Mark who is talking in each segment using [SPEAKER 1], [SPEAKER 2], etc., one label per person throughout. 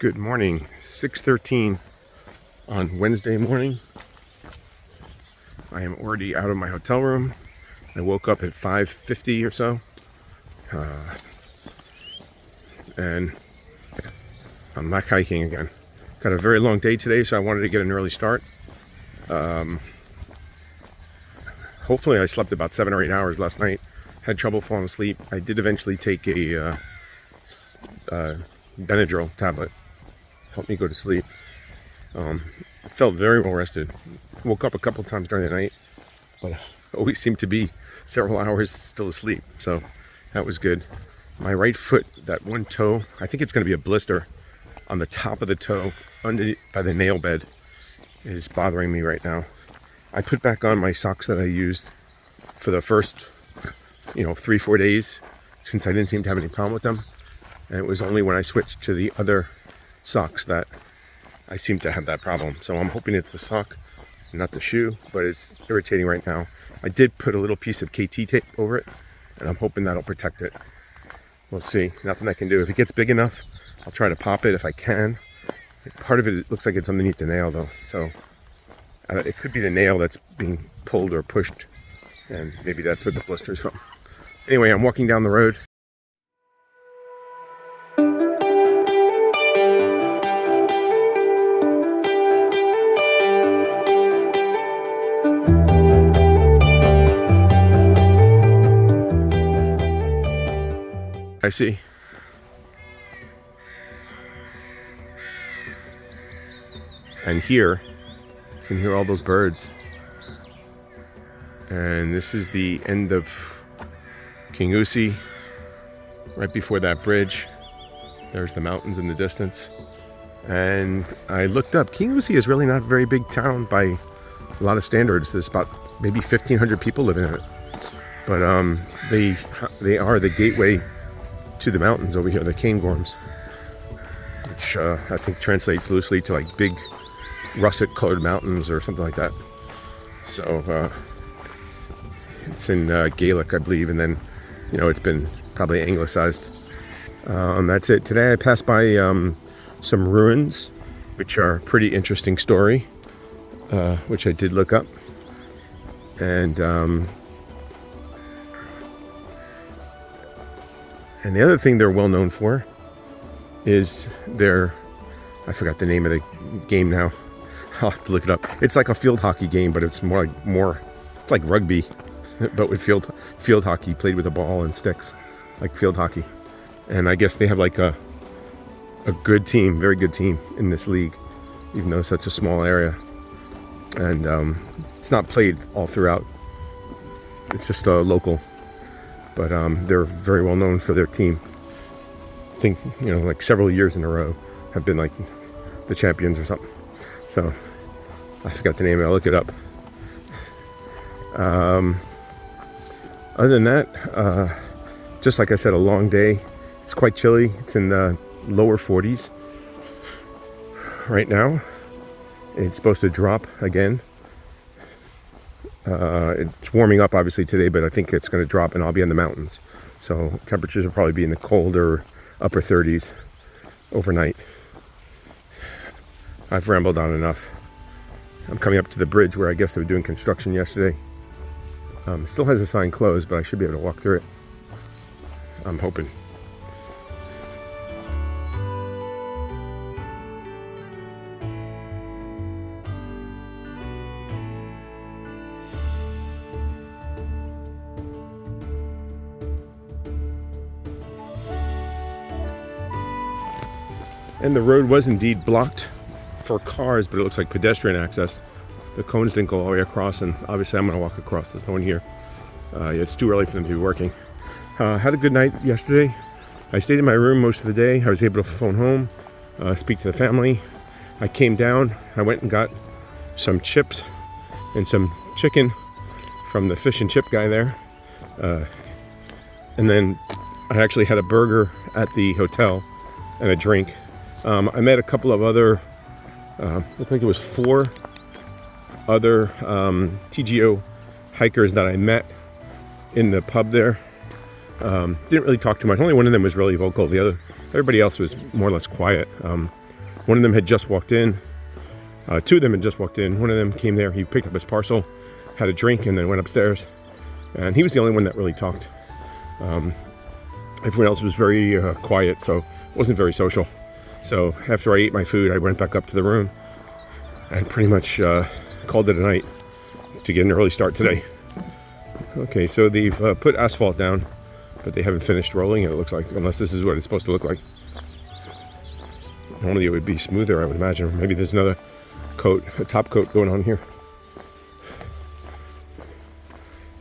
[SPEAKER 1] Good morning, 6:13 on Wednesday morning. I am already out of my hotel room. I woke up at 5:50 or so, and I'm back hiking again. Got a very long day today, so I wanted to get an early start. Hopefully I slept about 7 or 8 hours last night. Had trouble falling asleep. I did eventually take a Benadryl tablet. Helped me go to sleep. I felt very well rested. Woke up a couple times during the night, but always seemed to be several hours still asleep. So that was good. My right foot, that one toe, I think it's going to be a blister on the top of the toe, under by the nail bed, is bothering me right now. I put back on my socks that I used for the first, 3-4 days, since I didn't seem to have any problem with them. And it was only when I switched to the other socks that I seem to have that problem. So I'm hoping it's the sock, not the shoe, but it's irritating right now. I did put a little piece of KT tape over it, and I'm hoping that'll protect it. We'll see. Nothing I can do. If it gets big enough, I'll try to pop it if I can. Part of it looks like it's underneath the nail though, so it could be the nail that's being pulled or pushed, and maybe that's what the blister's from. Anyway, I'm walking down the road. I see. And here, you can hear all those birds. And this is the end of Kingussie. Right before that bridge, there's the mountains in the distance. And I looked up, Kingussie is really not a very big town by a lot of standards. There's about maybe 1,500 people living in it. But they are the gateway to the mountains over here, the Cairngorms, which I think translates loosely to like big russet-colored mountains or something like that. So it's in Gaelic, I believe, and then it's been probably anglicized. That's it. Today I passed by some ruins, which are a pretty interesting story, which I did look up, and the other thing they're well known for is I forgot the name of the game now. I'll have to look it up. It's like a field hockey game, but it's more it's like rugby, but with field hockey played with a ball and sticks, like field hockey. And I guess they have like a good team, very good team in this league, even though it's such a small area. And it's not played all throughout. It's just local. But they're very well known for their team. I think, like several years in a row have been like the champions or something. So I forgot the name, I'll look it up. Other than that, just like I said, a long day. It's quite chilly. It's in the lower 40s right now. It's supposed to drop again. It's warming up obviously today, but I think it's going to drop, and I'll be in the mountains, so temperatures will probably be in the colder upper 30s overnight. I've rambled on enough. I'm coming up to the bridge where I guess they were doing construction yesterday. Still has a sign closed, but I should be able to walk through it. I'm hoping. And the road was indeed blocked for cars, but it looks like pedestrian access. The cones didn't go all the way across, and obviously I'm going to walk across. There's no one here. It's too early for them to be working. Had a good night yesterday. I stayed in my room most of the day. I was able to phone home, speak to the family. I came down. I went and got some chips and some chicken from the fish and chip guy there. And then I actually had a burger at the hotel and a drink. I met a couple of other, I think it was 4 other TGO hikers that I met in the pub there. Didn't really talk too much. Only one of them was really vocal. Everybody else was more or less quiet. One of them had just walked in. Two of them had just walked in. One of them came there. He picked up his parcel, had a drink, and then went upstairs. And he was the only one that really talked. Everyone else was very quiet, so it wasn't very social. So after I ate my food, I went back up to the room and pretty much called it a night to get an early start today. Okay, so they've put asphalt down, but they haven't finished rolling it, it looks like, unless this is what it's supposed to look like. Normally it would be smoother, I would imagine. Maybe there's another coat, a top coat going on here.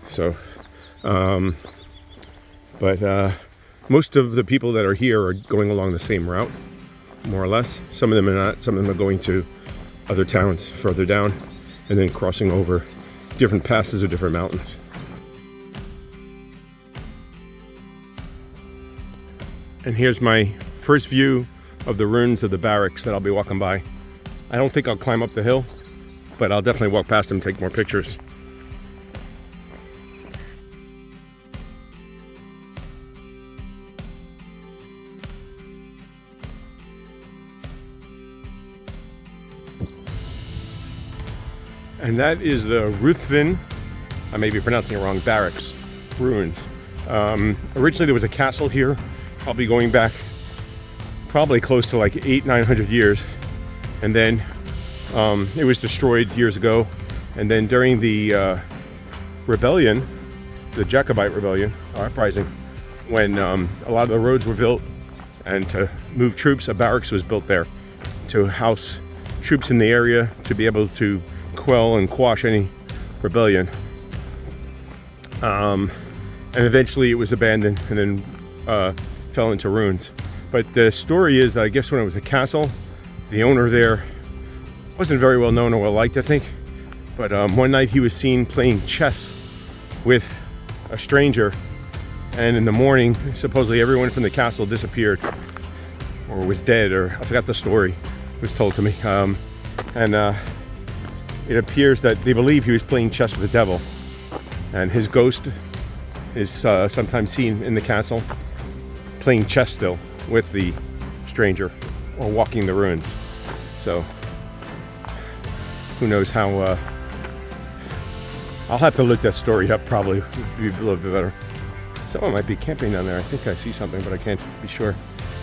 [SPEAKER 1] So, most of the people that are here are going along the same route, more or less. Some of them are not. Some of them are going to other towns further down and then crossing over different passes or different mountains. And here's my first view of the ruins of the barracks that I'll be walking by. I don't think I'll climb up the hill, but I'll definitely walk past them and take more pictures. And that is the Ruthven, I may be pronouncing it wrong, barracks ruins. Originally there was a castle here, probably going back probably close to like 800-900 years. And then it was destroyed years ago. And then during the rebellion, the Jacobite rebellion, uprising, when a lot of the roads were built and to move troops, a barracks was built there to house troops in the area to be able to quell and quash any rebellion. And eventually it was abandoned and then fell into ruins. But the story is that I guess when it was a castle, the owner there wasn't very well known or well liked, I think. But one night he was seen playing chess with a stranger, and in the morning supposedly everyone from the castle disappeared or was dead, or I forgot the story, it was told to me. It appears that they believe he was playing chess with the devil, and his ghost is sometimes seen in the castle playing chess still with the stranger or walking the ruins. So who knows how. I'll have to look that story up, probably would be a little bit better. Someone might be camping down there. I think I see something, but I can't be sure.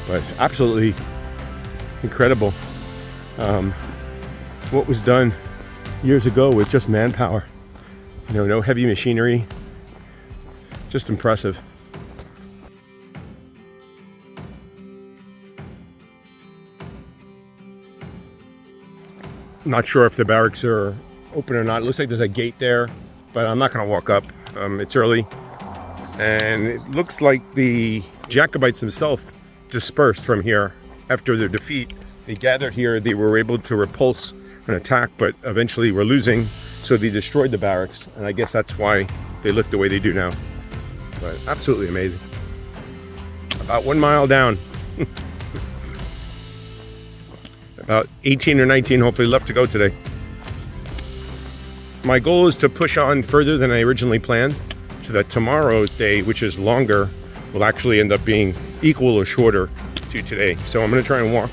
[SPEAKER 1] But absolutely incredible what was done years ago with just manpower. You know, no heavy machinery. Just impressive. Not sure if the barracks are open or not. It looks like there's a gate there, but I'm not going to walk up. It's early. And it looks like the Jacobites themselves dispersed from here after their defeat. They gathered here. They were able to repulse an attack, but eventually were losing, so they destroyed the barracks, and I guess that's why they look the way they do now. But absolutely amazing. About 1 mile down. About 18 or 19 hopefully left to go today. My goal is to push on further than I originally planned, so that tomorrow's day, which is longer, will actually end up being equal or shorter to today. So I'm going to try and walk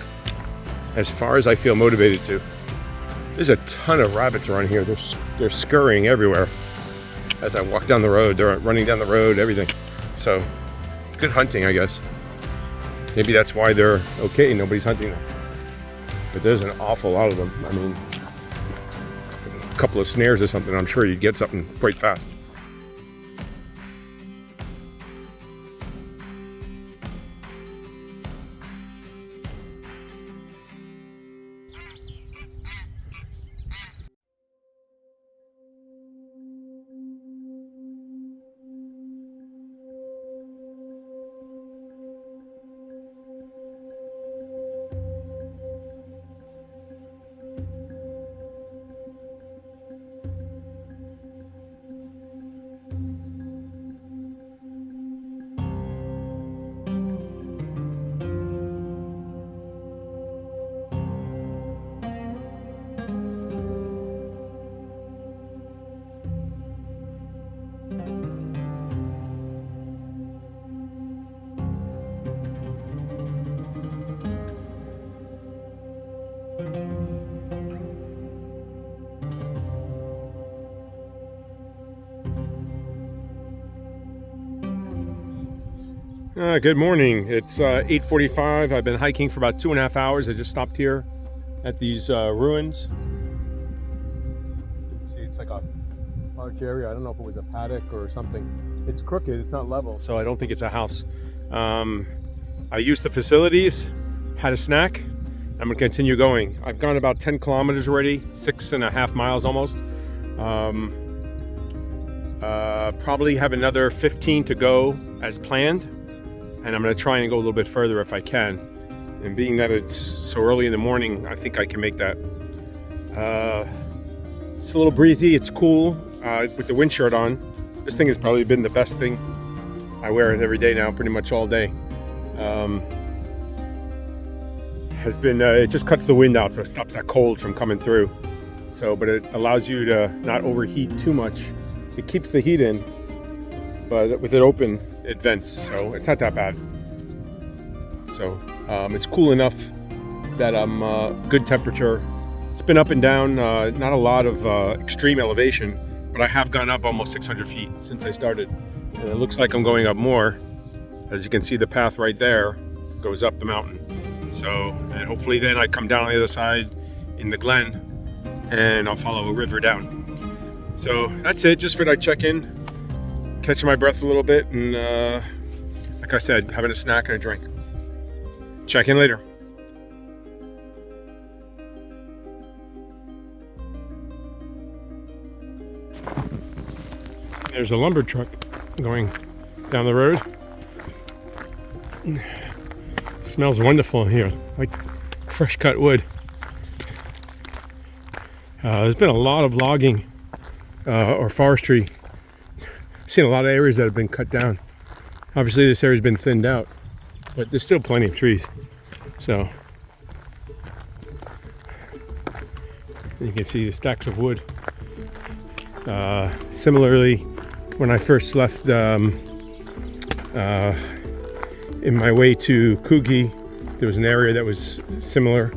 [SPEAKER 1] as far as I feel motivated to. There's a ton of rabbits around here. They're scurrying everywhere as I walk down the road. They're running down the road, everything. So good hunting, I guess. Maybe that's why they're okay. Nobody's hunting them. But there's an awful lot of them. I mean, a couple of snares or something, I'm sure you'd get something quite fast. Good morning. It's 8:45. I've been hiking for about 2.5 hours. I just stopped here at these ruins. You can see it's like a large area. I don't know if it was a paddock or something. It's crooked. It's not level, so I don't think it's a house. I used the facilities, had a snack. I'm going to continue going. I've gone about 10 kilometers already, 6.5 miles almost. Probably have another 15 to go as planned, and I'm going to try and go a little bit further if I can. And being that it's so early in the morning, I think I can make that. It's a little breezy, it's cool with the wind shirt on. This thing has probably been the best thing. I wear it every day now, pretty much all day. It just cuts the wind out, so it stops that cold from coming through. But it allows you to not overheat too much. It keeps the heat in, but with it open, it vents, so it's not that bad. So it's cool enough that I'm good temperature. It's been up and down, not a lot of extreme elevation, but I have gone up almost 600 feet since I started. And it looks like I'm going up more. As you can see, the path right there goes up the mountain. And hopefully then I come down on the other side in the Glen and I'll follow a river down. So that's it, just for that check-in, catching my breath a little bit, and like I said, having a snack and a drink. Check in later. There's a lumber truck going down the road. Smells wonderful in here, like fresh cut wood. There's been a lot of logging or forestry. I've seen a lot of areas that have been cut down. Obviously this area's been thinned out, but there's still plenty of trees. So you can see the stacks of wood. Similarly, when I first left in my way to Kingussie, there was an area that was similar,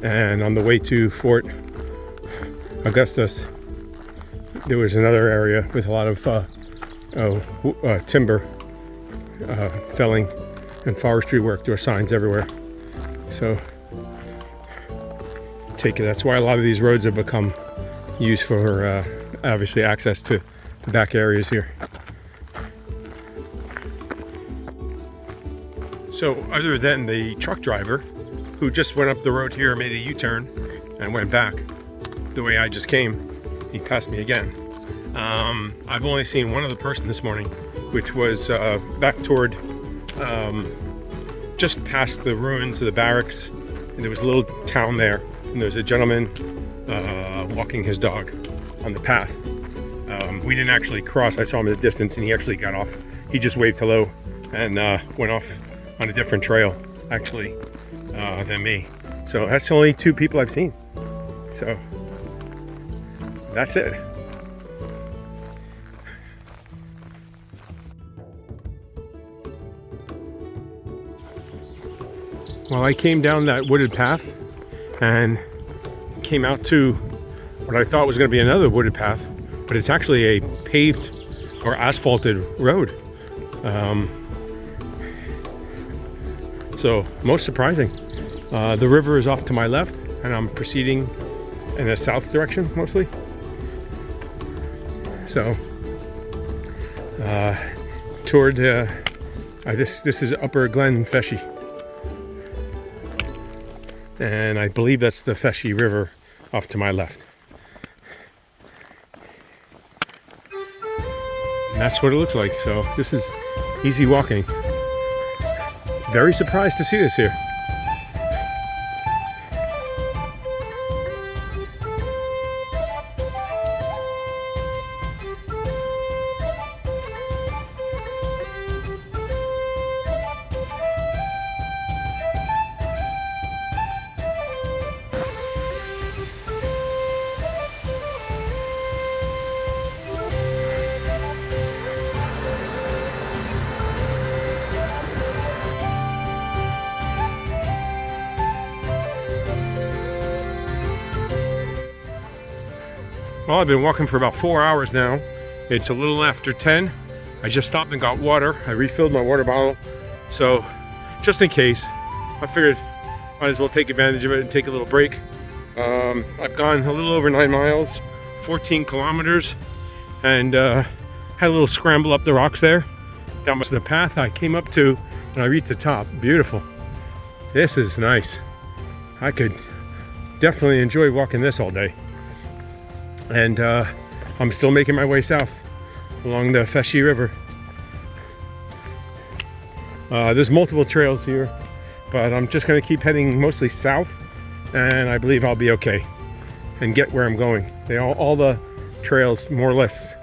[SPEAKER 1] and on the way to Fort Augustus there was another area with a lot of timber felling and forestry work. There were signs everywhere. So that's why a lot of these roads have become used for obviously access to the back areas here. So other than the truck driver who just went up the road here, made a U-turn and went back the way I just came, he passed me again. I've only seen one other person this morning, which was back toward just past the ruins of the barracks, and there was a little town there, and there was a gentleman walking his dog on the path. We didn't actually cross. I saw him in the distance, and he actually got off. He just waved hello and went off on a different trail, actually, than me. So that's the only two people I've seen. So that's it. Well, I came down that wooded path and came out to what I thought was going to be another wooded path, but it's actually a paved or asphalted road. So most surprising. The river is off to my left, and I'm proceeding in a south direction mostly. So toward this is Upper Glen Feshie, and I believe that's the Feshie River off to my left. And that's what it looks like. So this is easy walking. Very surprised to see this here. Well, I've been walking for about 4 hours now. It's a little after 10. I just stopped and got water. I refilled my water bottle. So just in case, I figured might as well take advantage of it and take a little break. I've gone a little over 9 miles, 14 kilometers, and had a little scramble up the rocks there. Down the path I came up to and I reached the top. Beautiful. This is nice. I could definitely enjoy walking this all day. And I'm still making my way south along the Feshie River. There's multiple trails here, but I'm just going to keep heading mostly south, and I believe I'll be okay and get where I'm going. All the trails more or less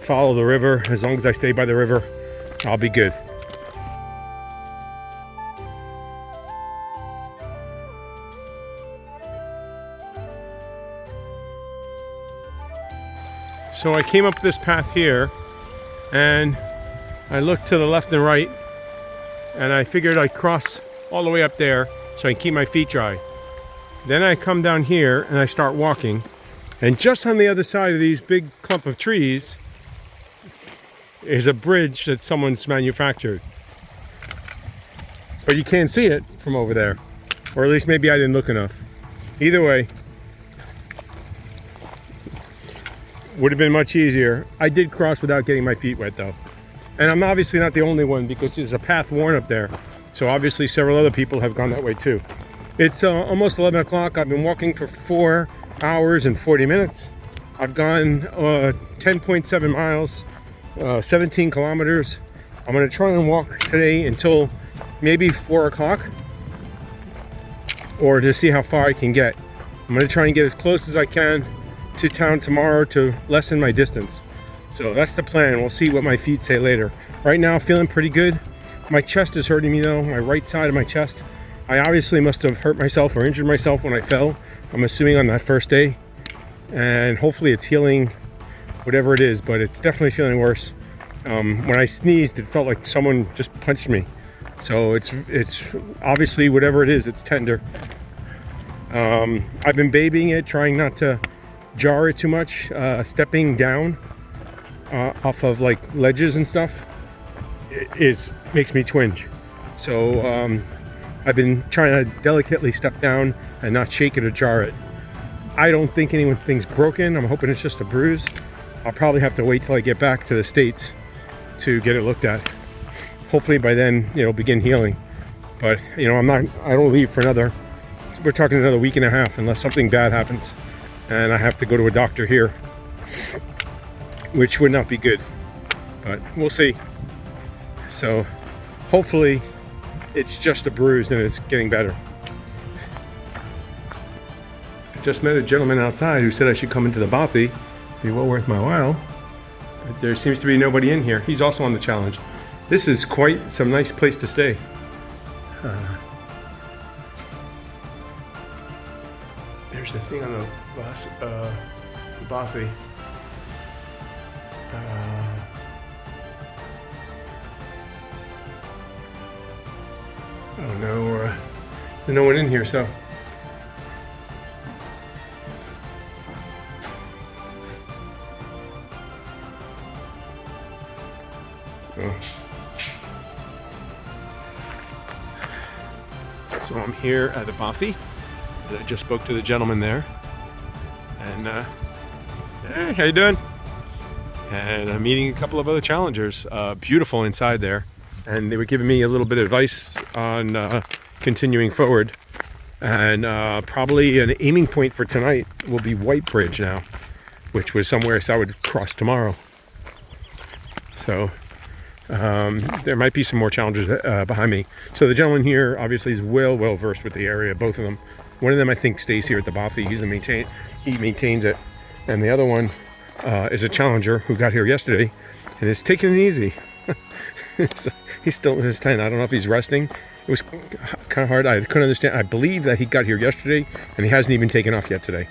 [SPEAKER 1] follow the river. As long as I stay by the river, I'll be good. So I came up this path here, and I looked to the left and right, and I figured I'd cross all the way up there so I can keep my feet dry. Then I come down here and I start walking, and just on the other side of these big clump of trees is a bridge that someone's manufactured. But you can't see it from over there, or at least maybe I didn't look enough. Either way, would have been much easier. I did cross without getting my feet wet though. And I'm obviously not the only one, because there's a path worn up there. So obviously several other people have gone that way too. It's almost 11 o'clock. I've been walking for 4 hours and 40 minutes. I've gone 10.7 miles, 17 kilometers. I'm gonna try and walk today until maybe 4 o'clock, or to see how far I can get. I'm gonna try and get as close as I can to town tomorrow to lessen my distance. So that's the plan. We'll see what my feet say later. Right now, feeling pretty good. My chest is hurting me though, my right side of my chest. I obviously must have hurt myself or injured myself when I fell. I'm assuming on that first day. And hopefully it's healing, whatever it is, but it's definitely feeling worse. When I sneezed, it felt like someone just punched me. So it's obviously whatever it is, it's tender. I've been babying it, trying not to jar it too much, stepping down off of like ledges and stuff makes me twinge. So I've been trying to delicately step down and not shake it or jar it. I don't think anything's broken. I'm hoping it's just a bruise. I'll probably have to wait till I get back to the States to get it looked at. Hopefully by then it'll begin healing. But I don't leave for we're talking another week and a half unless something bad happens and I have to go to a doctor here, which would not be good, but we'll see. So hopefully it's just a bruise and it's getting better. I just met a gentleman outside who said I should come into the bothy. Be well worth my while. But there seems to be nobody in here. He's also on the challenge. This is quite some nice place to stay. There's the thing on the bus, the bothy. I don't know, there's no one in here, so. So I'm here at the bothy. I just spoke to the gentleman there. And, hey, how you doing? And I'm meeting a couple of other challengers. Beautiful inside there. And they were giving me a little bit of advice on continuing forward. And probably an aiming point for tonight will be White Bridge now, which was somewhere I would cross tomorrow. So there might be some more challenges behind me. So the gentleman here obviously is well versed with the area, both of them. One of them I think stays here at the bothy. He maintains it. And the other one is a challenger who got here yesterday and is taking it easy. So he's still in his tent. I don't know if he's resting. It was kind of hard. I couldn't understand. I believe that he got here yesterday and he hasn't even taken off yet today.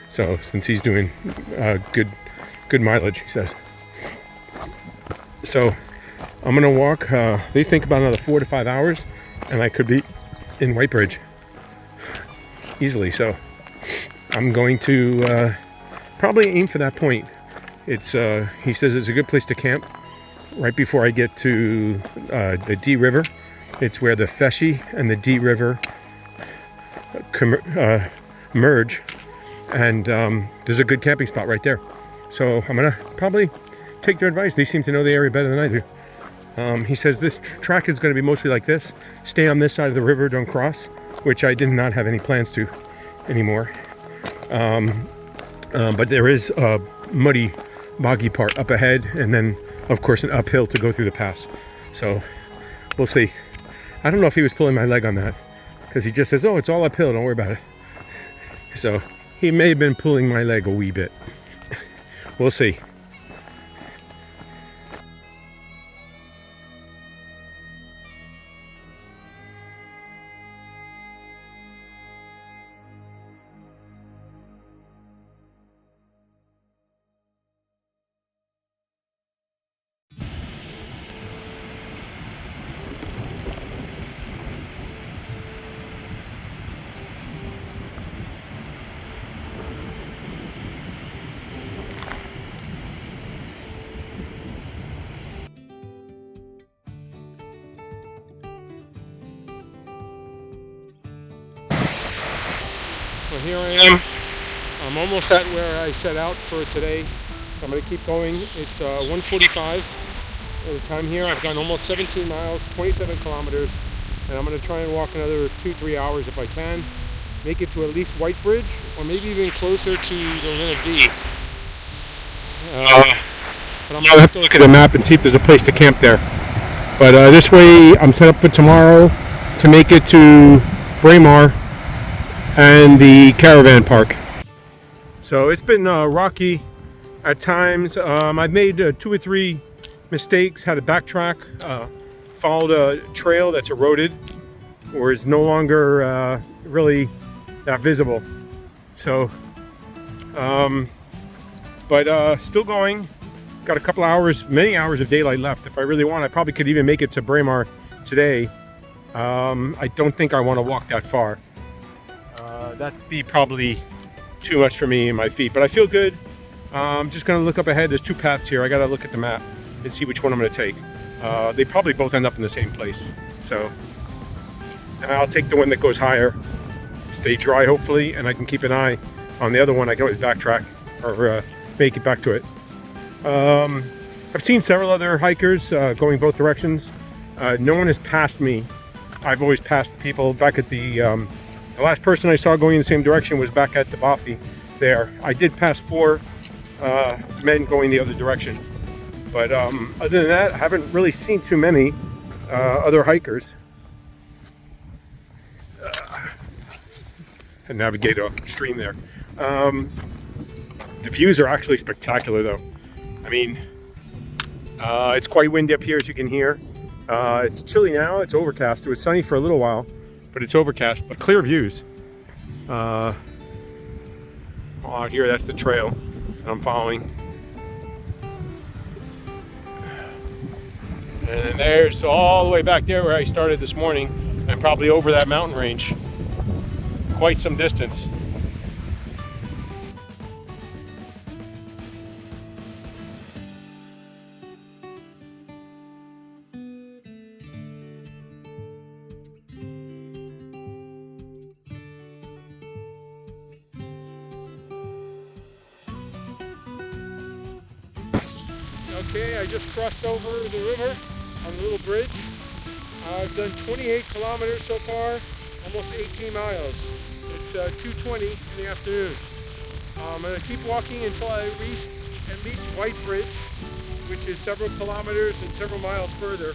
[SPEAKER 1] So since he's doing good mileage, he says. So I'm gonna walk. They think about another 4 to 5 hours, and I could be in White Bridge easily. So I'm going to probably aim for that point. It's he says it's a good place to camp. right before I get to the D River. It's where the Feshie and the D River merge, and there's a good camping spot right there. So I'm gonna probably take their advice. They seem to know the area better than I do. He says this track is going to be mostly like this. Stay on this side of the river, don't cross, which I did not have any plans to anymore. But there is a muddy, boggy part up ahead, and then, of course, an uphill to go through the pass. So we'll see. I don't know if he was pulling my leg on that, because he just says, oh, it's all uphill, don't worry about it. So he may have been pulling my leg a wee bit. We'll see. Well, here I am. I'm almost at where I set out for today. I'm going to keep going. It's 1:45 at the time here. I've gone almost 17 miles, 27 kilometers, and I'm going to try and walk another 2-3 hours if I can. Make it to at least White Bridge, or maybe even closer to the Linn of D. But I'm going to have to look at the map and see if there's a place to camp there. But this way, I'm set up for tomorrow to make it to Braemar and the caravan park. So it's been rocky at times. I've made 2 or 3 mistakes, had to backtrack, followed a trail that's eroded or is no longer really that visible. So, but still going. Got a couple hours, many hours of daylight left. If I really want, I probably could even make it to Braemar today. I don't think I want to walk that far. That'd be probably too much for me and my feet, but I feel good. I'm just going to look up ahead. There's 2 paths here. I got to look at the map and see which one I'm going to take. They probably both end up in the same place. So I'll take the one that goes higher, stay dry hopefully, and I can keep an eye on the other one. I can always backtrack or make it back to it. I've seen several other hikers going both directions. No one has passed me. I've always passed the people back at the last person I saw going in the same direction was back at the Bothy there. I did pass 4 men going the other direction. But other than that, I haven't really seen too many other hikers. And navigate a stream there. The views are actually spectacular though. I mean, it's quite windy up here as you can hear. It's chilly now, it's overcast. It was sunny for a little while, but it's overcast, but clear views. Out here, that's the trail that I'm following. And there's all the way back there where I started this morning, and probably over that mountain range. Quite some distance. Okay, I just crossed over the river on the little bridge. I've done 28 kilometers so far, almost 18 miles. It's 2:20 in the afternoon. I'm going to keep walking until I reach at least White Bridge, which is several kilometers and several miles further.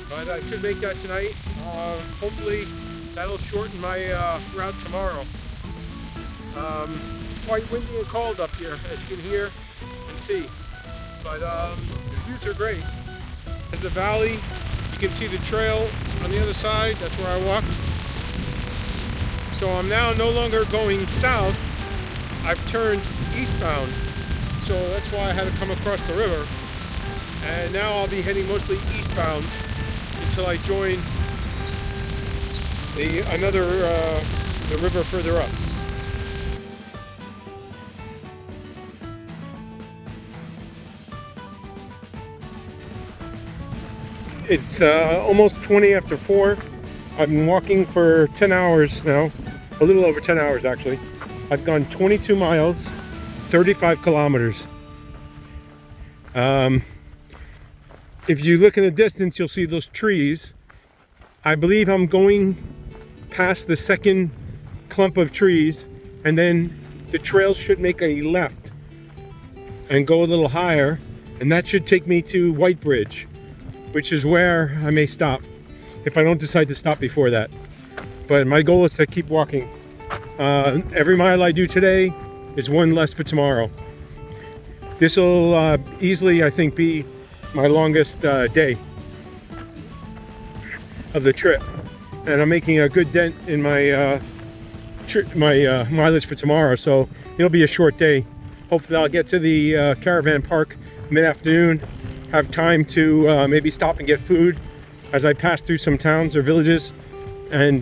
[SPEAKER 1] But I should make that tonight. Hopefully that'll shorten my route tomorrow. It's quite windy and cold up here, as you can hear and see. But the views are great. There's the valley. You can see the trail on the other side. That's where I walked. So I'm now no longer going south. I've turned eastbound. So that's why I had to come across the river. And now I'll be heading mostly eastbound until I join the river further up. It's almost 20 after 4. I've been walking for 10 hours now, a little over 10 hours actually. I've gone 22 miles, 35 kilometers. If you look in the distance, you'll see those trees. I believe I'm going past the second clump of trees, and then the trail should make a left and go a little higher, and that should take me to White Bridge, which is where I may stop if I don't decide to stop before that. But my goal is to keep walking. Every mile I do today is one less for tomorrow. This will easily, I think, be my longest day of the trip, and I'm making a good dent in my mileage for tomorrow, so it'll be a short day. Hopefully I'll get to the caravan park mid-afternoon, have time to maybe stop and get food as I pass through some towns or villages, and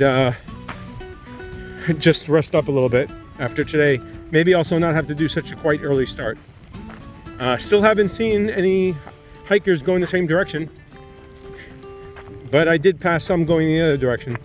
[SPEAKER 1] just rest up a little bit after today. Maybe also not have to do such a quite early start. Still haven't seen any hikers going the same direction, but I did pass some going the other direction.